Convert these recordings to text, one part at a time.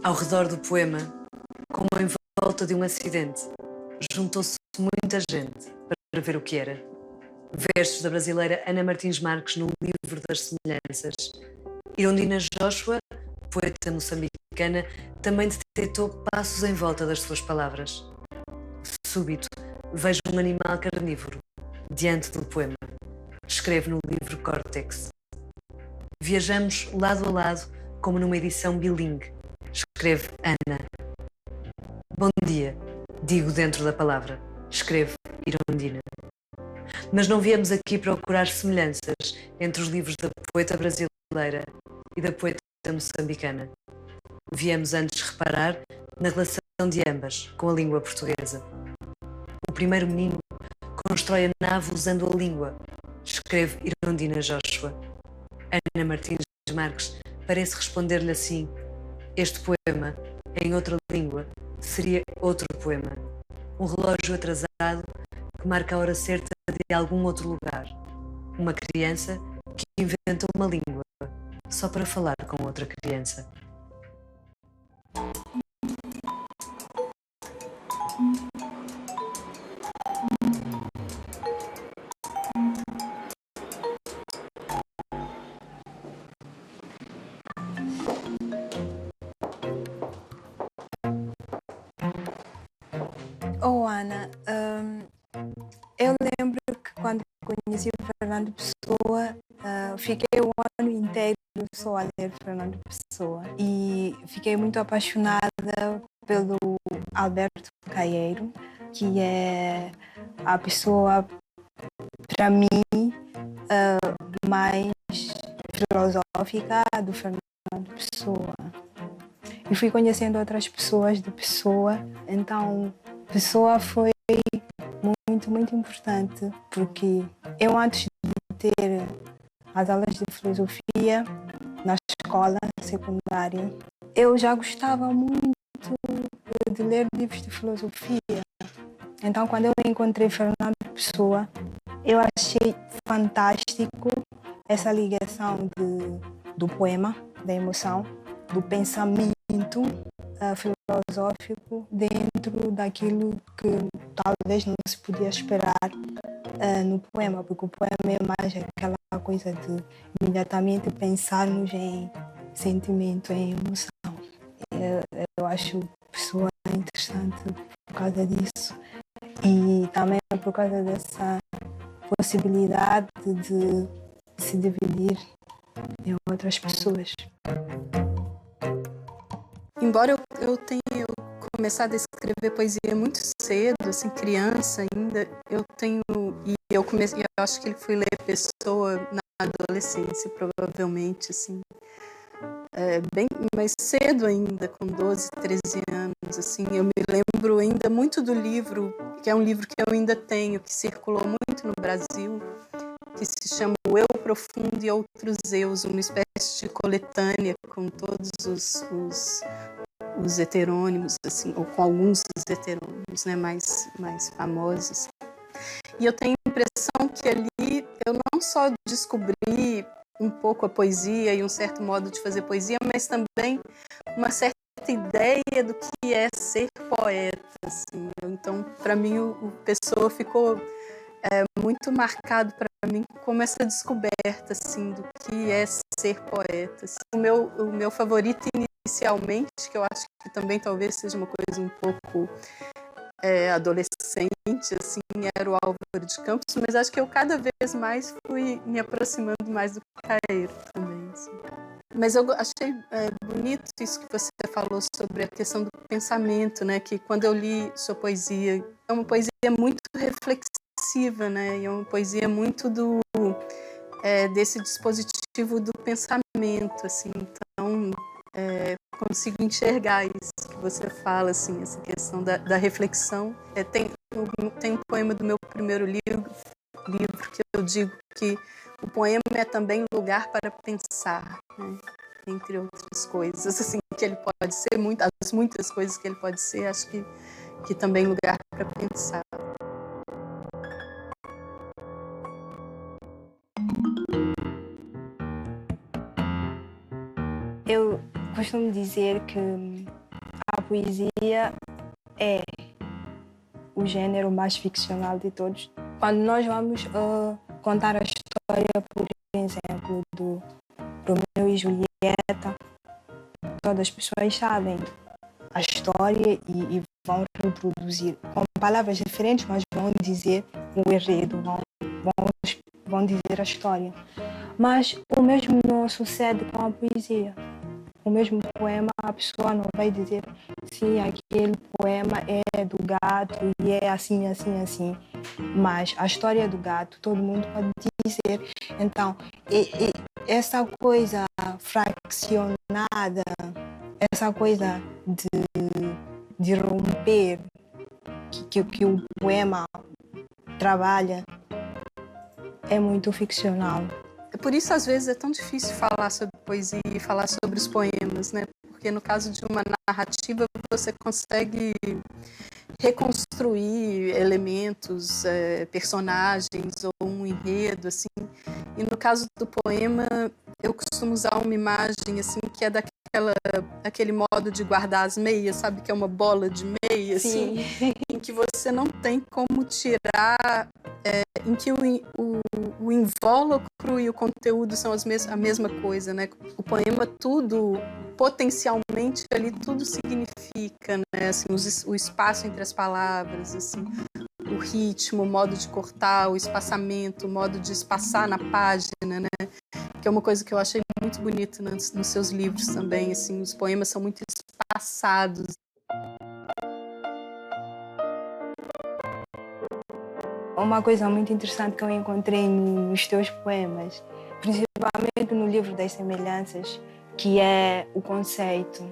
Ao redor do poema, como em volta de um acidente, juntou-se muita gente para ver o que era. Versos da brasileira Ana Martins Marques no Livro das Semelhanças. Irondina Joshua, poeta moçambicana, também detectou passos em volta das suas palavras. Súbito, vejo um animal carnívoro diante do poema. Escreve no livro Córtex. Viajamos lado a lado como numa edição bilingue. Escreve Ana. Bom dia, digo dentro da palavra. Escreve Irondina. Mas não viemos aqui procurar semelhanças entre os livros da poeta brasileira e da poeta moçambicana. Viemos antes reparar na relação de ambas com a língua portuguesa. O primeiro menino constrói a nave usando a língua. Escreve Irondina Joshua. Ana Martins Marques parece responder-lhe assim: este poema, em outra língua, seria outro poema. Um relógio atrasado que marca a hora certa de algum outro lugar. Uma criança que inventou uma língua só para falar com outra criança. Oh, Ana, eu lembro que quando conheci o Fernando Pessoa, fiquei o ano inteiro só a ler Fernando Pessoa e fiquei muito apaixonada pelo Alberto Caeiro, que é a pessoa, para mim, mais filosófica do Fernando Pessoa. E fui conhecendo outras pessoas de Pessoa, então Pessoa foi muito importante, porque eu, antes de ter as aulas de filosofia na escola secundária, eu já gostava muito de ler livros de filosofia. Então, quando eu encontrei Fernando Pessoa, eu achei fantástico essa ligação do poema, da emoção, do pensamento filosófico dentro daquilo que talvez não se podia esperar no poema, porque o poema é mais aquela coisa de imediatamente pensarmos em sentimento, em emoção. Eu acho Pessoa interessante por causa disso e também por causa dessa possibilidade de se dividir em outras pessoas. Embora eu tenha começado a escrever poesia muito cedo, assim, criança ainda, eu acho que ele fui ler Pessoa na adolescência, provavelmente, assim, bem mais cedo ainda, com 12, 13 anos, assim. Eu me lembro ainda muito do livro, que é um livro que eu ainda tenho, que circulou muito no Brasil, que se chama O Eu Profundo e Outros Eus, uma espécie de coletânea com todos os heterônimos, assim, ou com alguns dos heterônimos, né, mais famosos. E eu tenho a impressão que ali eu não só descobri um pouco a poesia e um certo modo de fazer poesia, mas também uma certa ideia do que é ser poeta, assim. Então, para mim, o Pessoa ficou muito marcado para mim como essa descoberta, assim, do que é ser poeta. Assim. O meu favorito inicialmente, que eu acho que também talvez seja uma coisa um pouco adolescente, assim, era o Álvaro de Campos, mas acho que eu cada vez mais fui me aproximando mais do Caeiro também, assim. Mas eu achei bonito isso que você falou sobre a questão do pensamento, né? Que quando eu li sua poesia, é uma poesia muito reflexiva, né? E é uma poesia muito desse dispositivo do pensamento, assim. Então, consigo enxergar isso que você fala, assim, essa questão da reflexão. Tem um poema do meu primeiro livro que eu digo que o poema é também lugar para pensar, né? Entre outras coisas, assim, que ele pode ser, as muitas coisas que ele pode ser, acho que também lugar para pensar. Eu costumo dizer que poesia é o gênero mais ficcional de todos. Quando nós vamos contar a história, por exemplo, do Romeu e Julieta, todas as pessoas sabem a história e vão reproduzir com palavras diferentes, mas vão dizer o enredo, vão dizer a história. Mas o mesmo não sucede com a poesia. O mesmo poema, a pessoa não vai dizer sim, aquele poema é do gato e é assim, assim, assim. Mas a história do gato, todo mundo pode dizer. Então, essa coisa fraccionada, essa coisa de romper que o poema trabalha é muito ficcional. Por isso, às vezes, é tão difícil falar sobre poesia e falar sobre os poemas, né? Porque no caso de uma narrativa, você consegue reconstruir elementos, personagens ou um enredo, assim. E no caso do poema, eu costumo usar uma imagem, assim, que é aquele modo de guardar as meias, sabe? Que é uma bola de meia, assim, em que você não tem como tirar, em que o invólucro e o conteúdo são a mesma coisa, né? O poema, tudo, potencialmente, ali, tudo significa, né? Assim, o espaço entre as palavras, assim, o ritmo, o modo de cortar, o espaçamento, o modo de espaçar na página, né? Que é uma coisa que eu achei muito bonita nos seus livros também, assim, os poemas são muito espaçados. Uma coisa muito interessante que eu encontrei nos teus poemas, principalmente no livro das semelhanças, que é o conceito.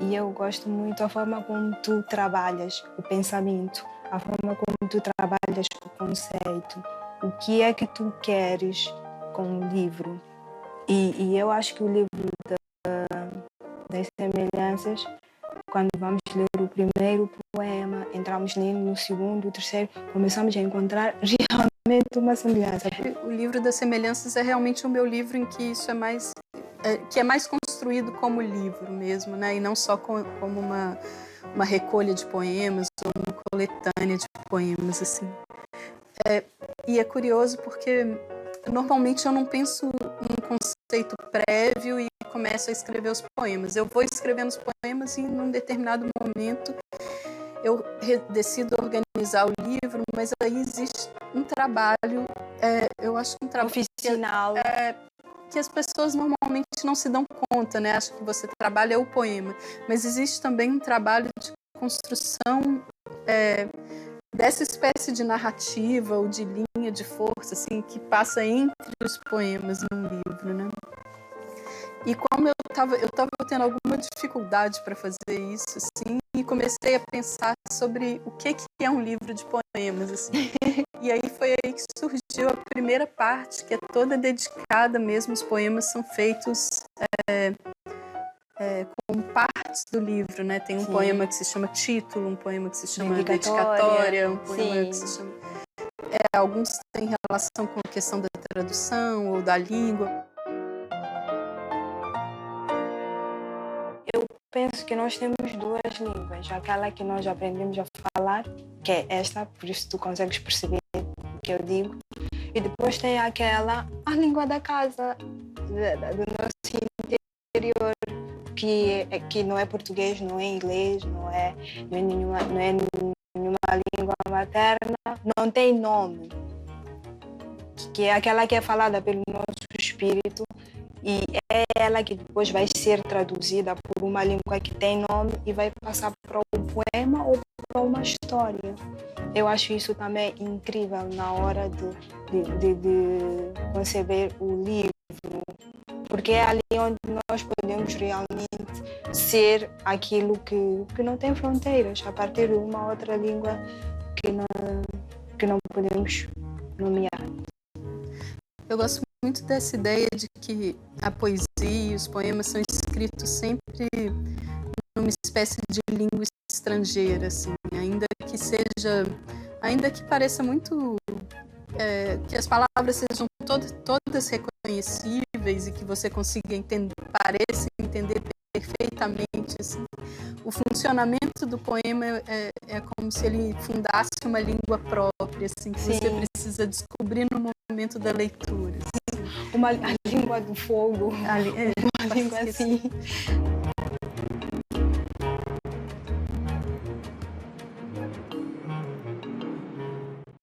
E eu gosto muito da forma como tu trabalhas o pensamento, a forma como tu trabalhas o conceito, o que é que tu queres com o livro. E eu acho que o livro das semelhanças, quando vamos ler o primeiro poema, entramos nele no segundo, o terceiro, começamos a encontrar realmente uma semelhança. O livro das semelhanças é realmente o meu livro em que isso que é mais construído como livro mesmo, né? E não só como uma recolha de poemas ou uma coletânea de poemas, assim. E é curioso porque normalmente eu não penso num conceito prévio e começo a escrever os poemas. Eu vou escrevendo os poemas e num determinado momento eu decido organizar o livro, mas aí existe um trabalho, eu acho que um trabalho oficinal, que as pessoas normalmente não se dão conta, né? Acham que você trabalha o poema, mas existe também um trabalho de construção dessa espécie de narrativa ou de linha de força, assim, que passa entre os poemas num livro, né? E como eu estava tendo alguma dificuldade para fazer isso, assim, e comecei a pensar sobre o que é um livro de poemas, assim. E aí foi aí que surgiu a primeira parte, que é toda dedicada mesmo, os poemas são feitos como partes do livro, né? Tem um poema que se chama título, um poema que se chama dedicatória, um poema que se chama... alguns têm relação com a questão da tradução ou da língua. Eu penso que nós temos duas línguas, aquela que nós aprendemos a falar, que é esta, por isso tu consegues perceber o que eu digo, e depois tem aquela, a língua da casa, do nosso interior, que não é português, não é inglês, não é nenhuma língua materna, não tem nome, que é aquela que é falada pelo nosso espírito, e é ela que depois vai ser traduzida por uma língua que tem nome e vai passar para um poema ou para uma história. Eu acho isso também incrível na hora de conceber o livro, porque é ali onde nós podemos realmente ser aquilo que não tem fronteiras, a partir de uma outra língua que não podemos nomear. Eu gosto muito dessa ideia de que a poesia e os poemas são escritos sempre numa espécie de língua estrangeira, assim, ainda que pareça muito que as palavras sejam todas reconhecíveis e que você consiga pareça entender perfeitamente, assim, o funcionamento bonito do poema é como se ele fundasse uma língua própria, assim, que Sim. você precisa descobrir no momento da leitura. A língua do fogo, A uma língua assim.